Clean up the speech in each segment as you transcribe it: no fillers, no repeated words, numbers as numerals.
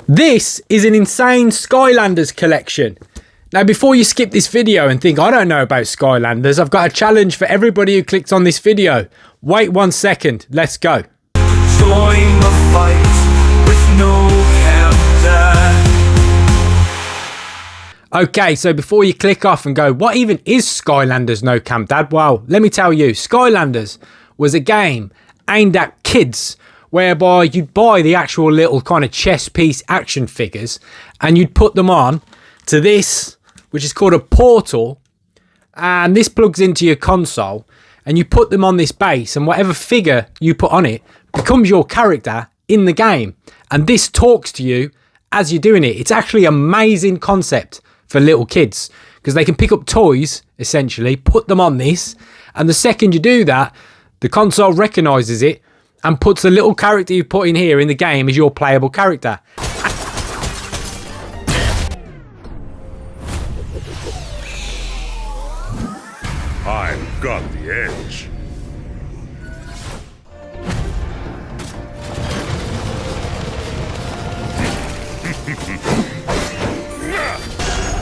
This is an insane Skylanders collection. Now, before you skip this video and think, I don't know about Skylanders, I've got a challenge for everybody who clicks on this video. Wait 1 second, let's go. Join the fight with no countdown. Okay, so before you click off and go, what even is Skylanders No Camp Dad? Well, let me tell you, Skylanders was a game aimed at kids whereby you'd buy the actual little kind of chess piece action figures and you'd put them on to this, which is called a portal, and this plugs into your console and you put them on this base, and whatever figure you put on it becomes your character in the game, and this talks to you as you're doing it. It's actually an amazing concept for little kids because they can pick up toys, essentially, put them on this, and the second you do that, the console recognizes it and puts the little character you put in here in the game as your playable character. I've got the edge.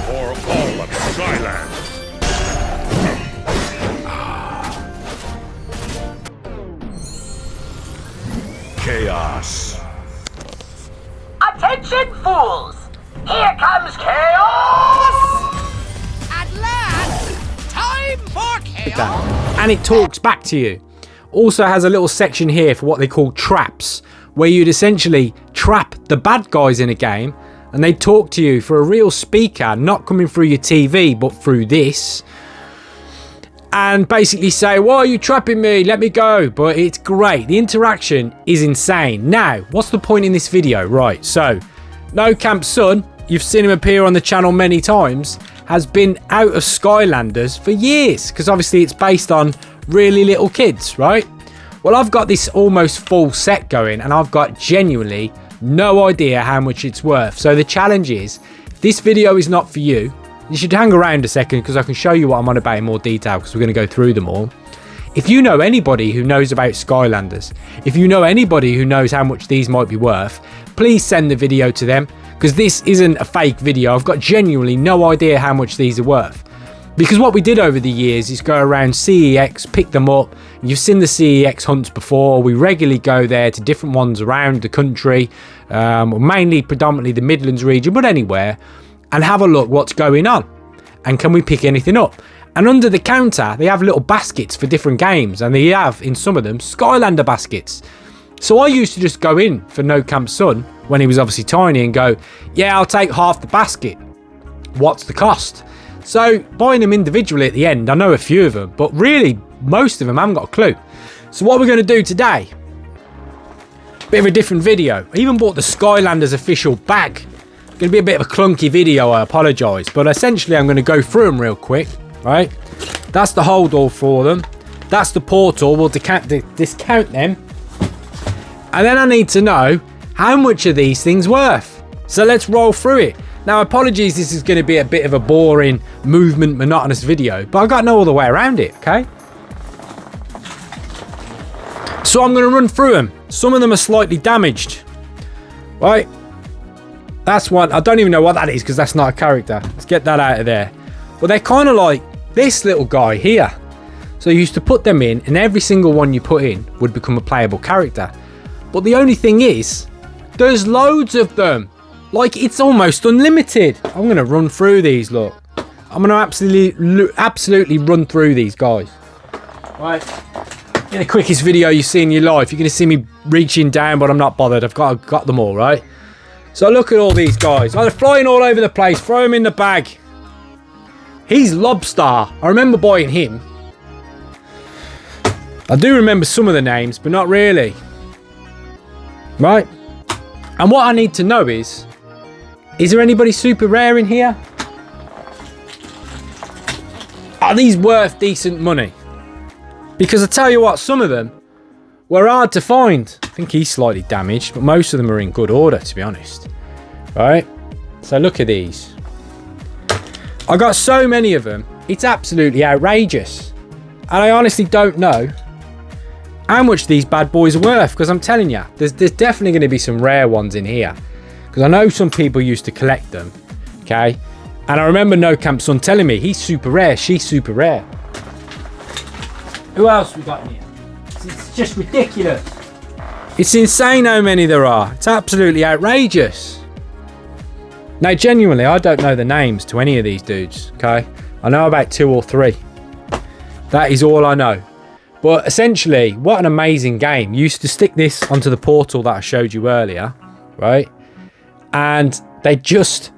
For all of Skyland. Chaos. Attention, fools! Here comes chaos! At last, time for chaos! And it talks back to you. Also has a little section here for what they call traps, where you'd essentially trap the bad guys in a game and they talk to you for a real speaker, not coming through your TV but through this, and basically say, why are you trapping me? Let me go. But it's great. The interaction is insane. Now, what's the point in this video? Right, so No Camp Son, you've seen him appear on the channel many times, has been out of Skylanders for years because obviously it's based on really little kids, right? Well, I've got this almost full set going and I've got genuinely no idea how much it's worth. So the challenge is, if this video is not for you, you should hang around a second because I can show you what I'm on about in more detail because we're going to go through them all. If you know anybody who knows about Skylanders, if you know anybody who knows how much these might be worth, please send the video to them because this isn't a fake video. I've got genuinely no idea how much these are worth. Because what we did over the years is go around CEX, pick them up. You've seen the CEX hunts before. We regularly go there to different ones around the country, mainly predominantly the Midlands region, but anywhere, and have a look what's going on and can we pick anything up. And under the counter they have little baskets for different games, and they have in some of them Skylander baskets. So I used to just go in for No Camp Son when he was obviously tiny and go, yeah, I'll take half the basket, what's the cost? So buying them individually at the end, I know a few of them, but really most of them I haven't got a clue. So what we're going to do today, bit of a different video. I even bought the Skylanders official bag. Going to be a bit of a clunky video, I apologise, but essentially I'm going to go through them real quick, right? That's the hold all for them. That's the portal. We'll discount them. And then I need to know how much are these things worth. So let's roll through it. Now, apologies, this is going to be a bit of a boring, movement, monotonous video, but I got no other way around it, okay? So I'm going to run through them. Some of them are slightly damaged, right? That's one. I don't even know what that is because that's not a character. Let's get that out of there. But they're kind of like this little guy here. So you used to put them in and every single one you put in would become a playable character. But the only thing is, there's loads of them. Like, it's almost unlimited. I'm going to run through these, look. I'm going to absolutely run through these guys. Right. In the quickest video you see in your life, you're going to see me reaching down, but I'm not bothered. I've got them all, right? So look at all these guys. Oh, they're flying all over the place. Throw them in the bag. He's Lobster. I remember buying him. I do remember some of the names, but not really. Right? And what I need to know is there anybody super rare in here? Are these worth decent money? Because I tell you what, some of them were hard to find. I think he's slightly damaged, but most of them are in good order, to be honest. Right? So look at these. I got so many of them. It's absolutely outrageous. And I honestly don't know how much these bad boys are worth, because I'm telling you, there's definitely going to be some rare ones in here. because I know some people used to collect them. Okay, and I remember No Camp Son telling me he's super rare, she's super rare. Who else we got in here? It's just ridiculous. It's insane how many there are. It's absolutely outrageous. Now, genuinely, I don't know the names to any of these dudes, okay? I know about 2 or 3. That is all I know. But essentially, what an amazing game. You used to stick this onto the portal that I showed you earlier, right? And they just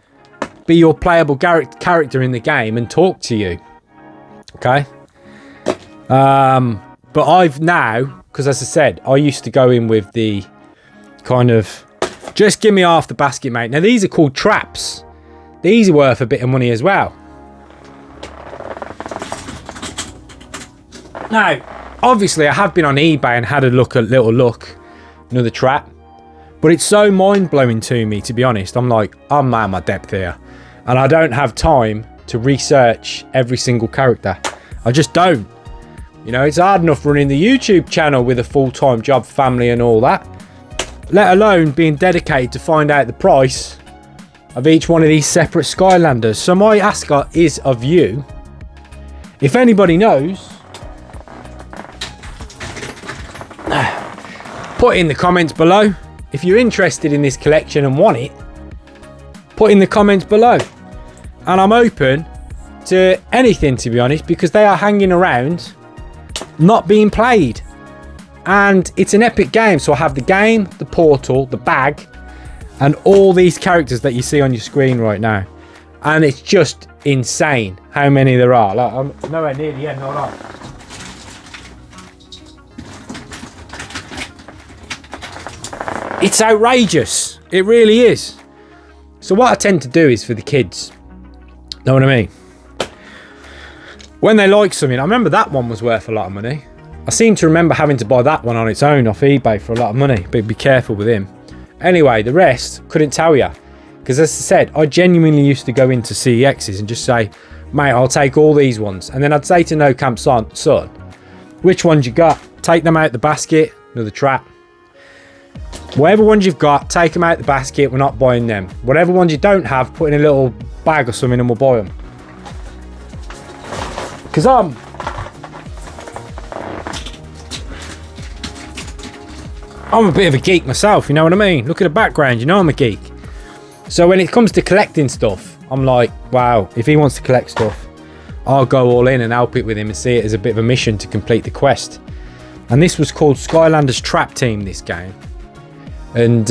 be your playable character in the game and talk to you, okay? But I've now, because as I said, I used to go in with the kind of, just give me half the basket, mate. Now, these are called traps. These are worth a bit of money as well. Now, obviously, I have been on eBay and had a little look, another trap. But it's so mind-blowing to me, to be honest. I'm like, I'm out of my depth here. And I don't have time to research every single character. I just don't. You know, it's hard enough running the YouTube channel with a full-time job, family and all that. Let alone being dedicated to find out the price of each one of these separate Skylanders. So my ask is of you, if anybody knows, put in the comments below. If you're interested in this collection and want it, put in the comments below. And I'm open to anything, to be honest, because they are hanging around not being played. And it's an epic game. So I have the game, the portal, the bag, and all these characters that you see on your screen right now. And it's just insane how many there are. Like, I'm nowhere near the end, hold on. It's outrageous. It really is. So what I tend to do is for the kids. Know what I mean? When they like something, I remember that one was worth a lot of money. I seem to remember having to buy that one on its own off eBay for a lot of money, but be careful with him. Anyway, the rest, couldn't tell you. Because as I said, I genuinely used to go into CEXs and just say, mate, I'll take all these ones. And then I'd say to No Camp Son, which ones you got? Take them out the basket, another trap. Whatever ones you've got, take them out the basket, we're not buying them. Whatever ones you don't have, put in a little bag or something and we'll buy them. Because I'm a bit of a geek myself, you know what I mean? Look at the background, you know I'm a geek. So when it comes to collecting stuff, I'm like, wow, if he wants to collect stuff, I'll go all in and help it with him and see it as a bit of a mission to complete the quest. And this was called Skylanders Trap Team, this game. And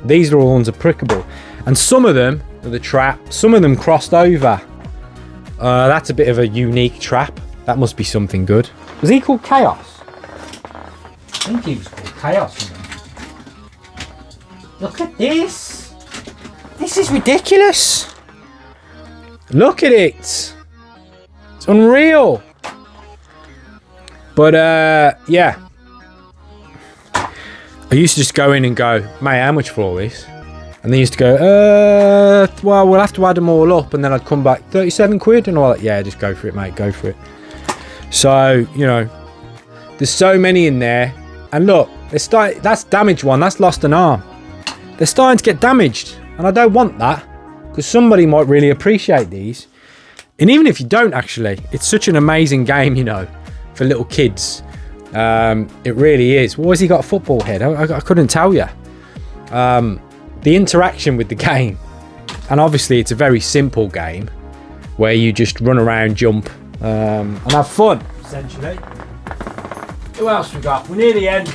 these are all ones applicable. And some of them are the trap, some of them crossed over. That's a bit of a unique trap. That must be something good. Was he called Chaos? I think he was called Chaos. Look at this. This is ridiculous. Look at it. It's unreal. But yeah. I used to just go in and go, mate, how much for all this? And they used to go, well, we'll have to add them all up. And then I'd come back, 37 quid? And all that. Yeah, just go for it, mate, go for it. So, you know, there's so many in there. And look, that's damaged one, that's lost an arm. They're starting to get damaged. And I don't want that, because somebody might really appreciate these. And even if you don't, actually, it's such an amazing game, you know, for little kids. It really is. Why has he got a football head? I couldn't tell you. The interaction with the game, and obviously it's a very simple game where you just run around, jump, and have fun, essentially. Who else we got? We're near the end.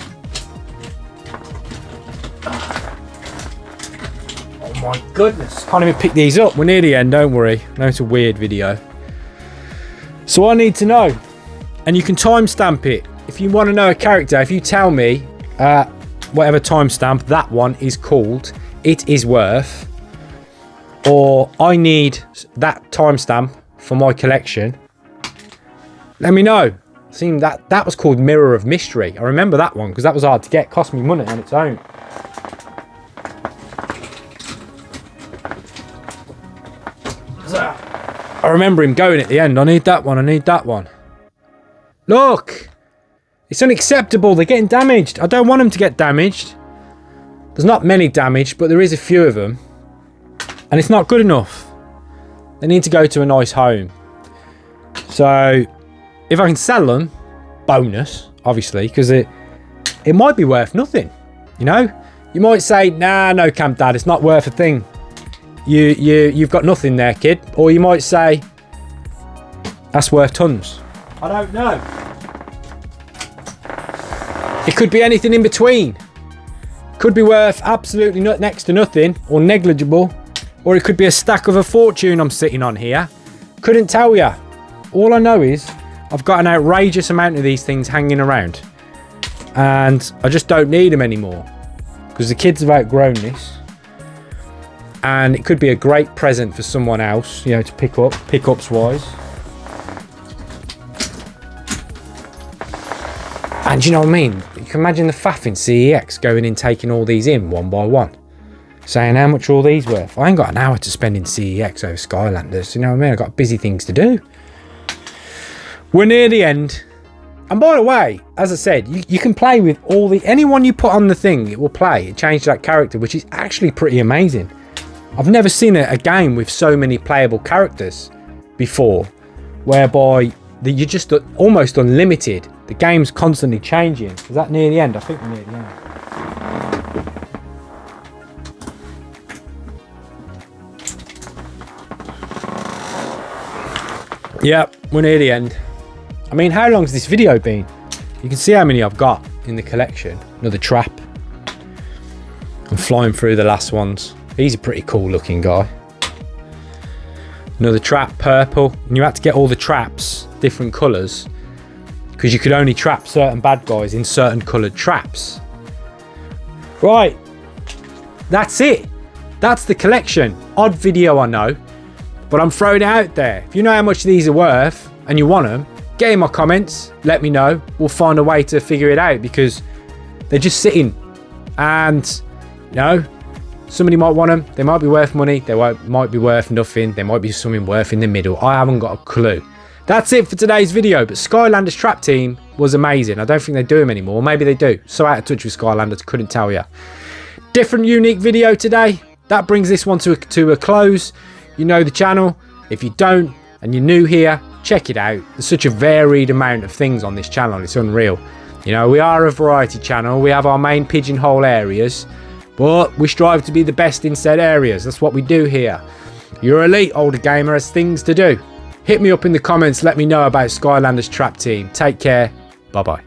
Oh my goodness, can't even pick these up. We're near the end, don't worry. I know it's a weird video. So I need to know, and you can timestamp it. If you want to know a character, if you tell me whatever timestamp that one is called, it is worth, or I need that timestamp for my collection, let me know. Seemed that was called Mirror of Mystery. I remember that one because that was hard to get, cost me money on its own. I remember him going at the end, I need that one, I need that one. Look, it's unacceptable, they're getting damaged. I don't want them to get damaged. There's not many damaged, but there is a few of them. And it's not good enough. They need to go to a nice home. So, if I can sell them, bonus, obviously, because it might be worth nothing. You know? You might say, nah, no, Camp Dad, it's not worth a thing. You've got nothing there, kid. Or you might say, that's worth tons. I don't know. It could be anything in between. Could be worth absolutely next to nothing or negligible. Or it could be a stack of a fortune I'm sitting on here. Couldn't tell you. All I know is I've got an outrageous amount of these things hanging around. And I just don't need them anymore. Because the kids have outgrown this. And it could be a great present for someone else, you know, to pick up, pickups wise. And you know what I mean? You can imagine the faff in CEX going in, taking all these in one by one. Saying how much are all these worth? I ain't got an hour to spend in CEX over Skylanders. You know what I mean? I've got busy things to do. We're near the end. And by the way, as I said, you can play with anyone you put on the thing, it will play. It changes that character, which is actually pretty amazing. I've never seen a game with so many playable characters before, whereby you're just almost unlimited. The game's constantly changing. Is that near the end? I think we're near the end. Yep, we're near the end. I mean, how long's this video been? You can see how many I've got in the collection. Another trap. I'm flying through the last ones. He's a pretty cool looking guy. Another trap, purple. And you had to get all the traps, different colours, because you could only trap certain bad guys in certain coloured traps. Right. That's it. That's the collection. Odd video, I know. But I'm throwing it out there. If you know how much these are worth and you want them, get in my comments, let me know. We'll find a way to figure it out because they're just sitting. And, you know, somebody might want them. They might be worth money. They might be worth nothing. There might be something worth in the middle. I haven't got a clue. That's it for today's video. But Skylanders Trap Team was amazing. I don't think they do them anymore. Maybe they do. So out of touch with Skylanders, couldn't tell you. Different, unique video today. That brings this one to a close. You know the channel. If you don't and you're new here, check it out. There's such a varied amount of things on this channel. It's unreal. You know, we are a variety channel. We have our main pigeonhole areas, but we strive to be the best in said areas. That's what we do here. Your elite older gamer has things to do. Hit me up in the comments. Let me know about Skylanders Trap Team. Take care. Bye-bye.